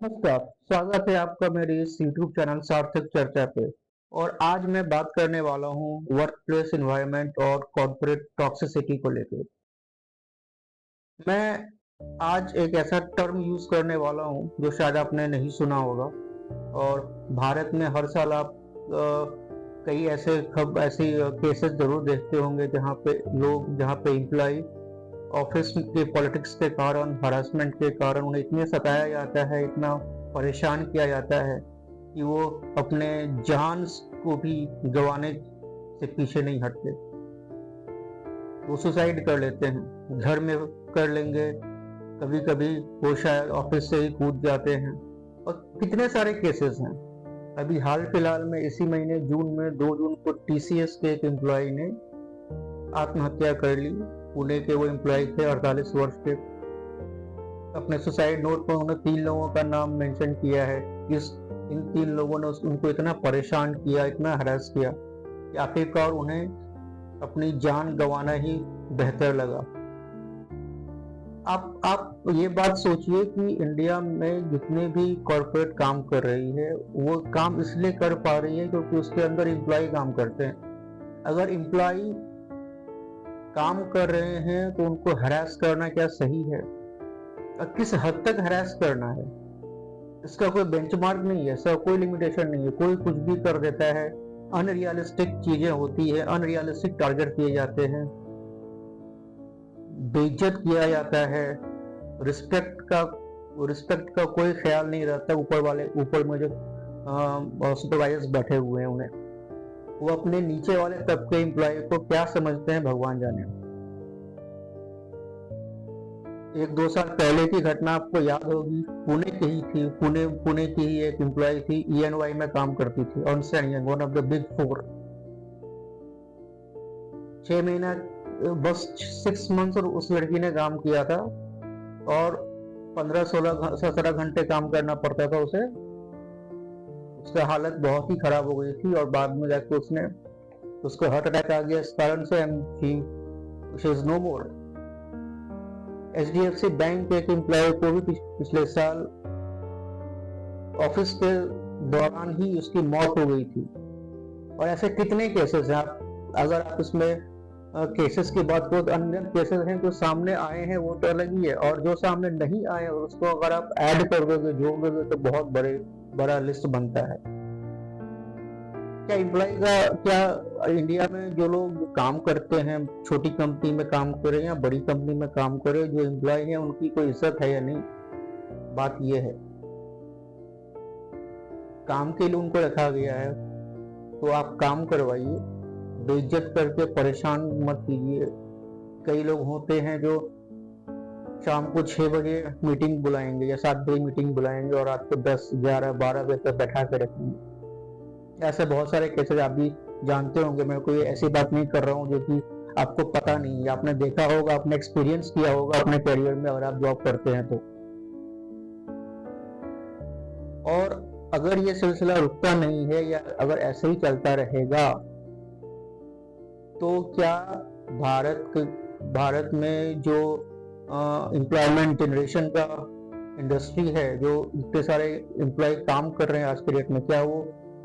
नमस्कार, स्वागत है आपका मेरे इस यूट्यूब चैनल सार्थक चर्चा पे। और आज मैं बात करने वाला हूँ वर्क प्लेस एनवायरनमेंट और कॉर्पोरेट टॉक्सिसिटी को लेकर। मैं आज एक ऐसा टर्म यूज करने वाला हूँ जो शायद आपने नहीं सुना होगा। और भारत में हर साल आप कई ऐसे केसेस जरूर देखते होंगे जहाँ पे एम्प्लॉय ऑफिस के पॉलिटिक्स के कारण, हरासमेंट के कारण उन्हें इतने सताया जाता है, इतना परेशान किया जाता है कि वो अपने जान को भी गंवाने से पीछे नहीं हटते। वो सुसाइड कर लेते हैं, घर में कर लेंगे, कभी कभी वो शायद ऑफिस से ही कूद जाते हैं। और कितने सारे केसेस हैं। अभी हाल फिलहाल में इसी महीने जून में 2 जून को टीसीएस के एक एम्प्लॉय ने आत्महत्या कर ली। पुणे के वो एम्प्लॉय थे, 48 वर्ष के। अपने सुसाइड नोट पर उन्होंने 3 लोगों का नाम मेंशन किया है। इन 3 लोगों ने उनको इतना परेशान किया, इतना हरास किया कि आखिरकार उन्हें अपनी जान गंवाना ही बेहतर लगा। आप ये बात सोचिए कि इंडिया में जितने भी कॉर्पोरेट काम कर रही है, वो काम इसलिए कर पा रही है क्योंकि उसके अंदर एम्प्लॉय काम करते हैं। अगर एम्प्लॉय काम कर रहे हैं तो उनको हरास करना क्या सही है? किस हद तक हरास करना है? इसका कोई बेंचमार्क नहीं है, इसका कोई लिमिटेशन नहीं है। कोई कुछ भी कर देता है, अनरियलिस्टिक चीजें होती है, अनरियलिस्टिक टारगेट किए जाते हैं, बेइज्जत किया जाता है, रिस्पेक्ट का कोई ख्याल नहीं रहता। ऊपर में जो सुपरवाइजर्स बैठे हुए हैं, उन्हें वो अपने नीचे वाले तबके एम्प्लॉय को क्या समझते हैं भगवान जाने। 1-2 साल पहले की घटना आपको याद होगी, पुणे की ही थी। पुणे की ही एक एम्प्लॉय थी, ईएनवाई में काम करती थी, Ernst and young, one of the big 4। 6 महीना बस 6 मंथ्स और उस लड़की ने काम किया था, और 15-16-17 घंटे काम करना पड़ता था उसे। उसका हालत बहुत ही खराब हो गई थी और बाद में जाके उसको हार्ट अटैक आ गया। इस कारण से she is no more. HDFC bank के एक एम्प्लॉय को भी पिछले साल ऑफिस के दौरान ही उसकी मौत हो गई थी। और ऐसे कितने केसेस हैं। अगर आप इसमें केसेस की बात करो तो अन्य केसेस हैं जो सामने आए हैं, वो तो अलग ही है। और जो सामने नहीं आए और उसको अगर आप ऐड कर दोगे, जोड़ दोगे, तो बहुत बड़ा लिस्ट बनता है। क्या इंडिया में जो लोग काम करते हैं, छोटी कंपनी में काम करे या बड़ी कंपनी में काम करे, जो एम्प्लॉय है उनकी कोई इज्जत है या नहीं? बात ये है। काम के लिए उनको रखा गया है तो आप काम करवाइए, बेइज्जत करके परेशान मत कीजिए। कई लोग होते हैं जो शाम को 6 बजे मीटिंग बुलाएंगे या 7 बजे मीटिंग बुलाएंगे और रात को 10, 11, 12 बजे तक बैठा कर रखेंगे। ऐसे बहुत सारे केसेस आप भी जानते होंगे। मैं कोई ऐसी बात नहीं कर रहा हूँ जो कि आपको पता नहीं है। आपने देखा होगा, आपने एक्सपीरियंस किया होगा अपने करियर में, अगर आप जॉब करते हैं तो। और अगर ये सिलसिला रुकता नहीं है या अगर ऐसे ही चलता रहेगा तो क्या भारत में जो एम्प्लॉयमेंट जनरेशन का इंडस्ट्री है, जो इतने सारे एम्प्लॉय काम कर रहे हैं आज के डेट में, क्या वो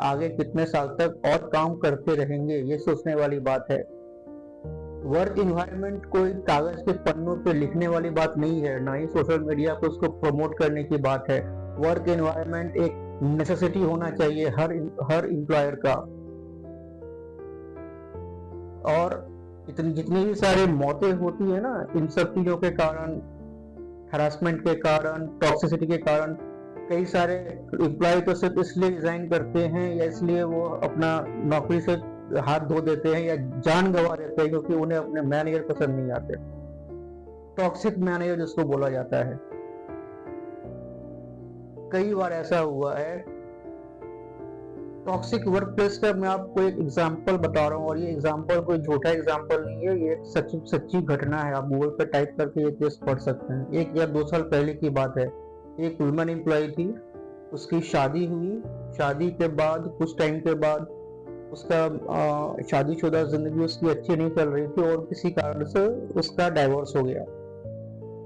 आगे कितने साल तक और काम करते रहेंगे? ये सोचने वाली बात है। वर्क इन्वायरमेंट कोई कागज के पन्नों पे लिखने वाली बात नहीं है, ना ही सोशल मीडिया पे उसको प्रमोट करने की बात है। वर्क इन्वायरमेंट एक नेसेसिटी होना चाहिए हर एम्प्लॉयर का। और जितनी भी सारी मौतें होती है ना, इन सब चीजों के कारण, हरासमेंट के कारण, टॉक्सिसिटी के कारण, कई सारे एम्प्लॉय तो सिर्फ इसलिए रिजाइन करते हैं या इसलिए वो अपना नौकरी से हाथ धो देते हैं या जान गंवा देते हैं क्योंकि उन्हें अपने मैनेजर पसंद नहीं आते। टॉक्सिक मैनेजर जिसको बोला जाता है। कई बार ऐसा हुआ है। टॉक्सिक वर्क प्लेस का मैं आपको एक एग्जांपल बता रहा हूँ, और ये एग्जांपल कोई झूठा एग्जांपल नहीं है, ये सच्ची घटना है। आप गूगल पे टाइप करके ये केस पढ़ सकते हैं। 1 या 2 साल पहले की बात है। एक वुमेन एम्प्लॉय थी, उसकी शादी हुई। शादी के बाद कुछ टाइम के बाद उसका शादीशुदा जिंदगी उसकी अच्छी नहीं चल रही थी और किसी कारण से उसका डाइवोर्स हो गया।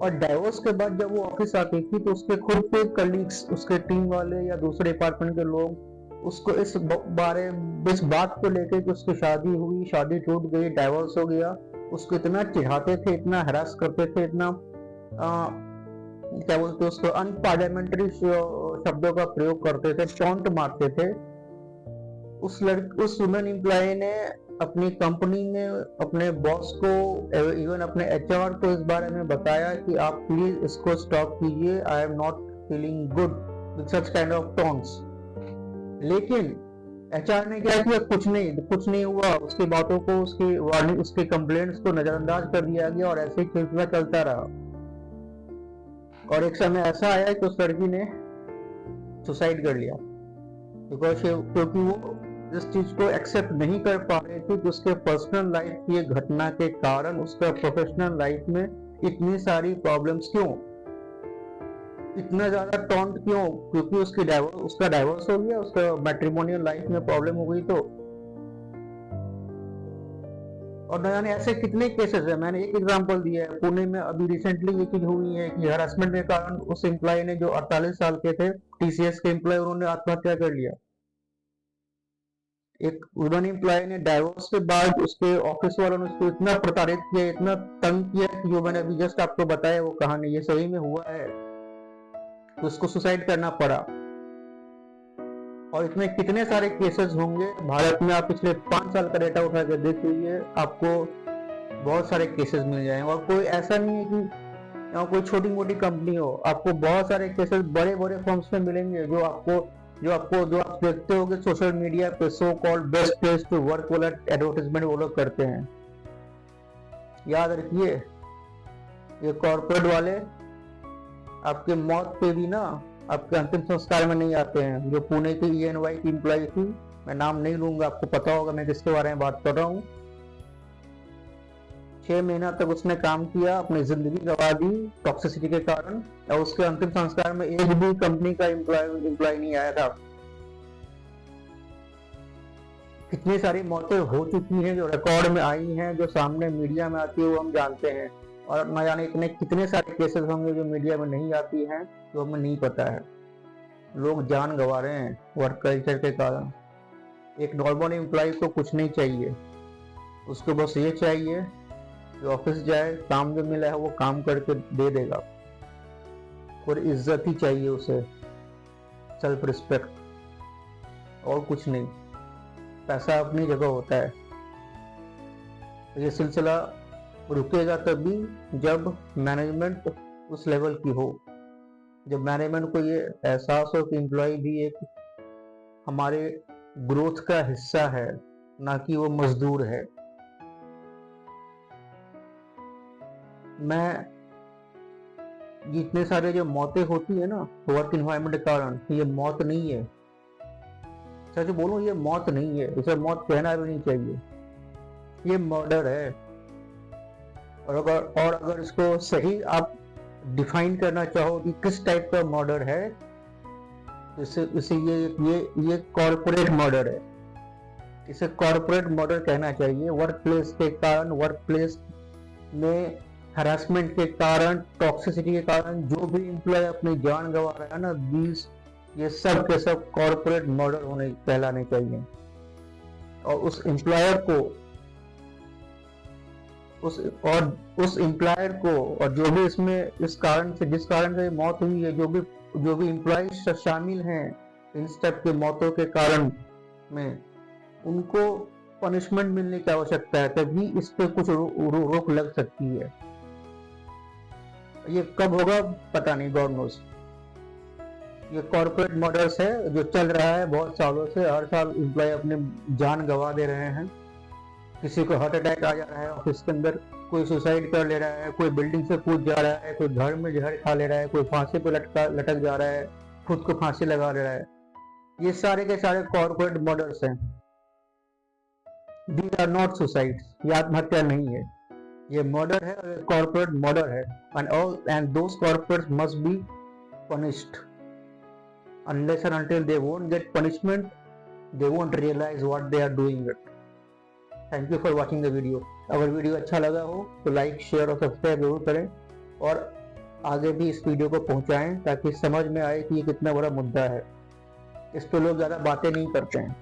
और डाइवोर्स के बाद जब वो ऑफिस आती थी तो उसके खुद के कलीग्स, उसके टीम वाले या दूसरे डिपार्टमेंट के लोग उसको इस बात को लेके कि उसकी शादी हुई, शादी टूट गई, डाइवोर्स हो गया, उसको इतना चिढ़ाते थे, इतना हरास करते थे, इतना क्या बोलते उसको अनपार्लियामेंट्री शब्दों का प्रयोग करते थे, टॉन्ट मारते थे। उस वुमेन एम्प्लॉय ने अपनी कंपनी में अपने बॉस को, इवन अपने एचआर को इस बारे में बताया कि आप प्लीज इसको स्टॉप कीजिए, I am not feeling good with such kind of tones. लेकिन एचआर ने क्या किया? कुछ नहीं हुआ। उसकी बातों को, उसकी वार्निंग, उसके कंप्लेंट्स को नजरअंदाज कर दिया गया और ऐसे ही सिलसिला चलता रहा। और एक समय ऐसा आया कि उस लड़की ने सुसाइड कर लिया, क्योंकि वो इस चीज को एक्सेप्ट नहीं कर पा रहे थे कि उसके पर्सनल लाइफ की घटना के कारण उसका प्रोफेशनल लाइफ में इतनी सारी प्रॉब्लम्स क्यों, इतना ज्यादा टॉन्ट क्यों? क्योंकि उसका डाइवोर्स हो गया, उसका मैट्रिमोनियल लाइफ में प्रॉब्लम हो गई। तो और न जाने ऐसे कितने केसेस है। मैंने एक एग्जांपल दिया है, पुणे में अभी रिसेंटली ये चीज हुई है कि हरासमेंट के कारण उस एम्प्लॉय ने, जो 48 साल के थे, टीसीएस के एम्प्लॉय, उन्होंने आत्महत्या कर लिया। एक वुमन एम्प्लॉय ने डाइवोर्स के बाद उसके ऑफिस वालों ने उसको इतना प्रताड़ित किया, इतना तंग किया कि जो मैंने अभी जस्ट आपको बताया वो कहानी, ये सही में हुआ है, तो उसको सुसाइड करना पड़ा। और इसमें कितने सारे केसेस होंगे भारत में। आप पिछले 5 साल का डेटा उठा के देख लीजिए, आपको बहुत सारे केसेस मिल जाएंगे। और कोई ऐसा नहीं है कि यहाँ कोई छोटी मोटी कंपनी हो, आपको बहुत सारे केसेस बड़े बड़े फर्म्स में मिलेंगे, जो आप देखते होंगे सोशल मीडिया पे, so called best place to work वाला एडवर्टाइजमेंट वो लोग करते हैं। याद रखिए, ये कॉर्पोरेट वाले आपके मौत पे भी ना, आपके अंतिम संस्कार में नहीं आते हैं। जो पुणे की ENY की एम्प्लॉय थी, मैं नाम नहीं लूंगा, आपको पता होगा मैं किसके बारे में बात कर रहा हूँ। 6 महीना तक उसने काम किया, अपनी जिंदगी गंवा दी टॉक्सिसिटी के कारण, और उसके अंतिम संस्कार में एक भी कंपनी का एम्प्लॉय नहीं आया था। कितनी सारी मौतें हो चुकी हैं जो रिकॉर्ड में आई हैं, जो सामने मीडिया में आती है, वो हम जानते हैं। और न जाने कितने सारे केसेस होंगे जो मीडिया में नहीं आती हैं, जो हमें नहीं पता है। लोग जान गंवा रहे हैं वर्क कल्चर के कारण। एक नॉर्मल एम्प्लॉय को कुछ नहीं चाहिए, उसको बस ये चाहिए कि ऑफिस जाए, काम जो मिला है वो काम करके दे देगा, और इज्जत ही चाहिए उसे, सेल्फ रिस्पेक्ट, और कुछ नहीं। पैसा अपनी जगह होता है। ये सिलसिला रुकेगा तभी जब मैनेजमेंट उस लेवल की हो, जब मैनेजमेंट को ये एहसास हो कि एम्प्लॉय भी एक हमारे ग्रोथ का हिस्सा है, ना कि वो मजदूर है। मैं जितने सारे जो मौतें होती है ना वर्क इन्वायरमेंट के कारण, ये मौत नहीं है। सच बोलूं, ये मौत नहीं है, इसे मौत कहना भी नहीं चाहिए, ये मर्डर है। और अगर इसको सही आप डिफाइन करना चाहो कि किस टाइप का मर्डर है, इसे ये कॉर्पोरेट मर्डर है। इसे कॉर्पोरेट मर्डर कहना चाहिए। वर्क प्लेस के कारण, वर्क प्लेस में हरासमेंट के कारण, टॉक्सिसिटी के कारण जो भी एम्प्लॉय अपनी जान गंवा रहा है ना, ये सब के सब कॉर्पोरेट मर्डर होने कहलाने चाहिए। और उस एम्प्लॉयर को, उस एम्प्लॉयर को, और जो भी इसमें जिस कारण से मौत हुई है, जो भी एम्प्लॉय शामिल हैं इन सब के मौतों के कारण में, उनको पनिशमेंट मिलने की आवश्यकता है, तभी इस पे कुछ रोक लग सकती है। ये कब होगा पता नहीं, गॉड नोस। ये कॉर्पोरेट मर्डर्स है जो चल रहा है बहुत सालों से। हर साल एम्प्लॉय अपने जान गंवा दे रहे हैं। किसी को हार्ट अटैक आ जा रहा है ऑफिस के अंदर, कोई सुसाइड कर ले रहा है, कोई बिल्डिंग से कूद जा रहा है, कोई घर में जहर खा ले रहा है, कोई फांसी पे लटक जा रहा है, खुद को फांसी लगा ले रहा है। ये सारे के सारे कॉर्पोरेट मर्डर्स हैं। दीज आर नॉट सुसाइड, ये आत्महत्या नहीं है, ये मर्डर है, और कॉर्पोरेट मर्डर है। And those corporates must be punished. Unless and until they won't get punishment, they won't realize what they are doing it. Thank you for watching the video. अगर video अच्छा लगा हो तो like, share और subscribe जरूर करें। और आगे भी इस वीडियो को पहुंचाएं ताकि समझ में आए कि ये कितना बड़ा मुद्दा है। इस पर लोग ज़्यादा बातें नहीं करते हैं,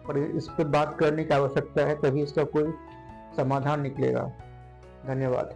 पर इस पर बात करने की आवश्यकता है, तभी इसका कोई समाधान निकलेगा। धन्यवाद।